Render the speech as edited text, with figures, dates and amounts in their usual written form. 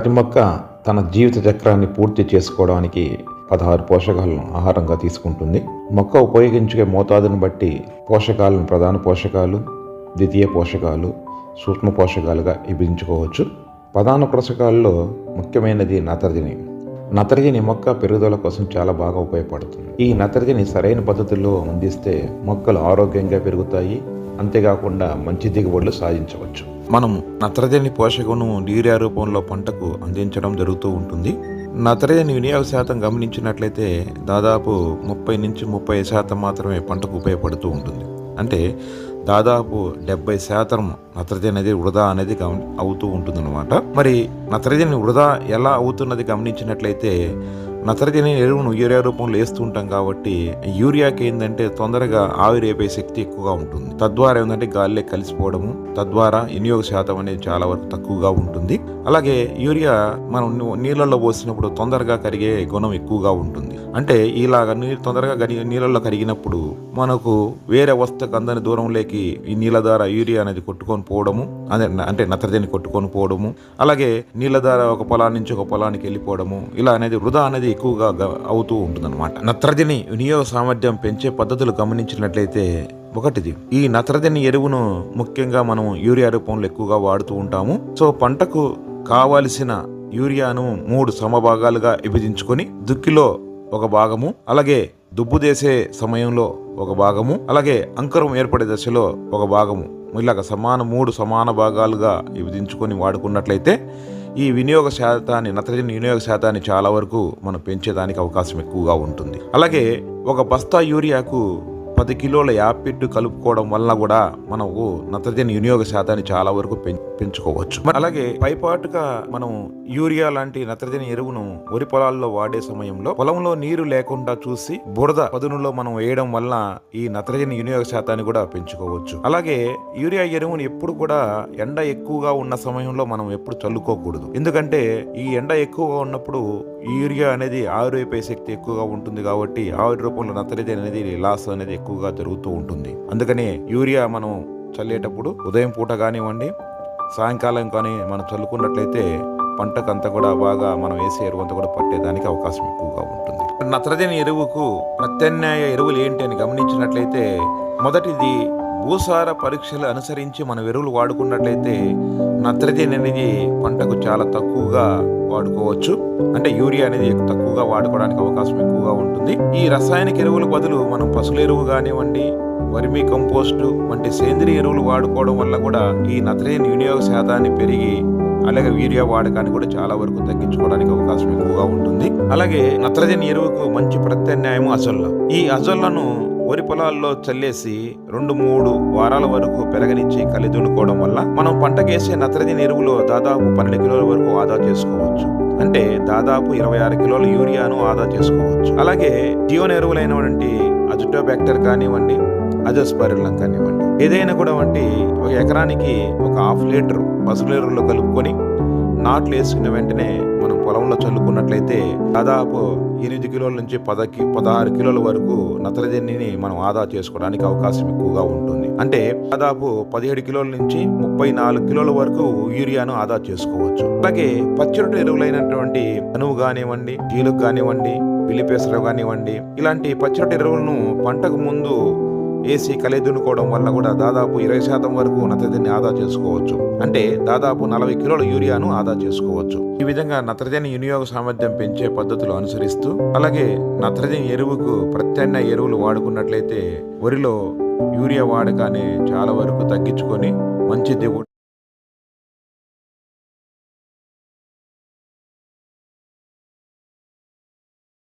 ప్రతి మొక్క తన జీవిత చక్రాన్ని పూర్తి చేసుకోవడానికి 16 పోషకాలను ఆహారంగా తీసుకుంటుంది. మొక్క ఉపయోగించే మోతాదును బట్టి పోషకాలను ప్రధాన పోషకాలు, ద్వితీయ పోషకాలు, సూక్ష్మ పోషకాలుగా విభజించుకోవచ్చు. ప్రధాన పోషకాల్లో ముఖ్యమైనది నత్రజని. నత్రజని మొక్క పెరుగుదల కోసం చాలా బాగా ఉపయోగపడుతుంది. ఈ నత్రజని సరైన పద్ధతుల్లో అందిస్తే మొక్కలు ఆరోగ్యంగా పెరుగుతాయి. అంతేకాకుండా మంచి దిగుబడులు సాధించవచ్చు. మనం నత్రజని పోషకను యూరియా రూపంలో పంటకు అందించడం జరుగుతూ ఉంటుంది. నత్రజని వినియోగ శాతం గమనించినట్లయితే దాదాపు 30-35% మాత్రమే పంటకు ఉపయోగపడుతూ ఉంటుంది. అంటే దాదాపు 70% నత్రజని అనేది వృధా అనేది అవుతూ ఉంటుందన్నమాట. మరి నత్రజని వృధా ఎలా అవుతున్నది గమనించినట్లయితే నత్రజని ఎరువును యూరియా రూపంలో వేస్తూ ఉంటాం కాబట్టి యూరియాకి ఏంటంటే తొందరగా ఆవిరేపే శక్తి ఎక్కువగా ఉంటుంది. తద్వారా ఏంటంటే గాలిలో కలిసిపోవడము, తద్వారా వినియోగ శాతం అనేది చాలా వరకు తక్కువగా ఉంటుంది. అలాగే యూరియా మనం నీళ్ళల్లో పోసినప్పుడు తొందరగా కరిగే గుణం ఎక్కువగా ఉంటుంది. అంటే ఇలాగ తొందరగా నీళ్ళల్లో కరిగినప్పుడు మనకు వేరే వస్తువుకు అందని దూరంలోకి ఈ నీళ్ళ ద్వారా యూరియా అనేది కొట్టుకొని పోవడము, అంటే నత్రజని కొట్టుకొని పోవడము, అలాగే నీళ్ళ ద్వారా ఒక పొలాన్ని నుంచి ఒక పొలానికి వెళ్ళిపోవడము, ఇలా అనేది వృధా అనేది ఎక్కువగా అవుతూ ఉంటుందన్నమాట. నత్రజని వినియోగ సామర్థ్యం పెంచే పద్ధతులు గమనించినట్లయితే ఒకటిది, ఈ నత్రజని ఎరువును ముఖ్యంగా మనం యూరియా రూపంలో ఎక్కువగా వాడుతూ ఉంటాము. సో పంటకు కావలసిన యూరియాను 3 సమభాగాలుగా విభజించుకొని దుక్కిలో ఒక భాగము, అలాగే దుబ్బు చేసే సమయంలో ఒక భాగము, అలాగే అంకురం ఏర్పడే దశలో ఒక భాగము, ఇలాగ 3 సమాన భాగాలుగా విభజించుకొని వాడుకున్నట్లయితే ఈ వినియోగ శాతాన్ని, నత్రజని వినియోగ శాతాన్ని చాలా వరకు మనం పెంచేదానికి అవకాశం ఎక్కువగా ఉంటుంది. అలాగే ఒక బస్తా యూరియాకు 10 కిలోల యాపిట్టు కలుపుకోవడం వల్ల కూడా మనకు నత్రజని వినియోగ శాతాన్ని చాలా వరకు పెంచుకోవచ్చు. అలాగే పైపాటుగా మనం యూరియా లాంటి నత్రజని ఎరువును వరి పొలాల్లో వాడే సమయంలో పొలంలో నీరు లేకుండా చూసి బురద పదునులో మనం వేయడం వల్ల ఈ నత్రజని వినియోగ శాతాన్ని కూడా పెంచుకోవచ్చు. అలాగే యూరియా ఎరువును ఎప్పుడు కూడా ఎండ ఎక్కువగా ఉన్న సమయంలో మనం ఎప్పుడు చల్లుకోకూడదు. ఎందుకంటే ఈ ఎండ ఎక్కువగా ఉన్నప్పుడు యూరియా అనేది ఆవిరైపోయే శక్తి ఎక్కువగా ఉంటుంది కాబట్టి ఆవిరి రూపంలో నత్రజని అనేది లాస్ అనేది ఎక్కువగా జరుగుతూ ఉంటుంది. అందుకని యూరియా మనం చల్లేటప్పుడు ఉదయం పూట కానివ్వండి, సాయంకాలం కానీ మనం చల్లుకున్నట్లయితే పంటకంతా కూడా బాగా మనం వేసే ఎరువు అంతా కూడా పట్టేదానికి అవకాశం ఎక్కువగా ఉంటుంది. నత్రజని ఎరువుకు ప్రత్యామ్నాయ ఎరువులు ఏంటి అని గమనించినట్లయితే మొదటిది, భూసార పరీక్షలు అనుసరించి మనం ఎరువులు వాడుకున్నట్లయితే నత్రజని అనేది పంటకు చాలా తక్కువగా వాడుకోవచ్చు. అంటే యూరియా అనేది తక్కువగా వాడుకోవడానికి అవకాశం ఎక్కువగా ఉంటుంది. ఈ రసాయనిక ఎరువుల బదులు మనం పశువుల ఎరువు కానివ్వండి, వర్మీ కంపోస్టు వంటి సేంద్రియ ఎరువులు వాడుకోవడం వల్ల కూడా ఈ నత్రజని వినియోగ శాతాన్ని పెరిగి అలాగే యూరియా వాడకాన్ని కూడా చాలా వరకు తగ్గించుకోవడానికి అవకాశం ఎక్కువగా ఉంటుంది. అలాగే నత్రజని ఎరువుకు మంచి ప్రత్యామ్నాయం అజొల్లా. ఈ అజొల్లాను వరి పొలాల్లో చల్లేసి 2-3 వారాల వరకు పెరగనిచ్చి కలి దున్నుకోవడం వల్ల మనం పంటకేసే నత్రజని ఎరువులో దాదాపు 12 కిలోల వరకు ఆదా చేసుకోవచ్చు. అంటే దాదాపు 26 కిలోల యూరియాను ఆదా చేసుకోవచ్చు. అలాగే జీవన ఎరువులైనటువంటి అజిటోబ్యాక్టర్ కానివ్వండి, అజోస్పైరిల్లం కానివ్వండి, ఏదైనా కూడా వంటి ఒక ఎకరానికి ఒక 1/2 లీటర్ పసుపు ఎరువులో కలుపుకొని నాట్లు వేసుకున్న వెంటనే మనం పొలంలో చల్లుకున్నట్లయితే దాదాపు 8 కిలోల నుంచి 16 కిలోల వరకు నత్రజనిని మనం ఆదా చేసుకోవడానికి అవకాశం ఎక్కువగా ఉంటుంది. అంటే దాదాపు 17 కిలోల నుంచి 34 కిలోల వరకు యూరియాను ఆదా చేసుకోవచ్చు. అలాగే పచ్చిరొట్టు ఎరువులైనటువంటి అనువు కానివ్వండి, జీలుగు కానివ్వండి, పిల్లిపేసర కానివ్వండి, ఇలాంటి పచ్చిరొట్టు ఎరువులను పంటకు ముందు వేసి కలి దున్నుకోవడం వల్ల కూడా దాదాపు 20% వరకు నత్రజని ఆదా చేసుకోవచ్చు. అంటే దాదాపు 40 కిలోల యూరియాను ఆదా చేసుకోవచ్చు. ఈ విధంగా నత్రజని వినియోగ సామర్థ్యం పెంచే పద్ధతులు అనుసరిస్తూ అలాగే నత్రజని ఎరువుకు ప్రత్యామ్నాయ ఎరువులు వాడుకున్నట్లయితే వరిలో యూరియా వాడకాన్ని చాలా వరకు తగ్గించుకొని మంచి దిగుబడి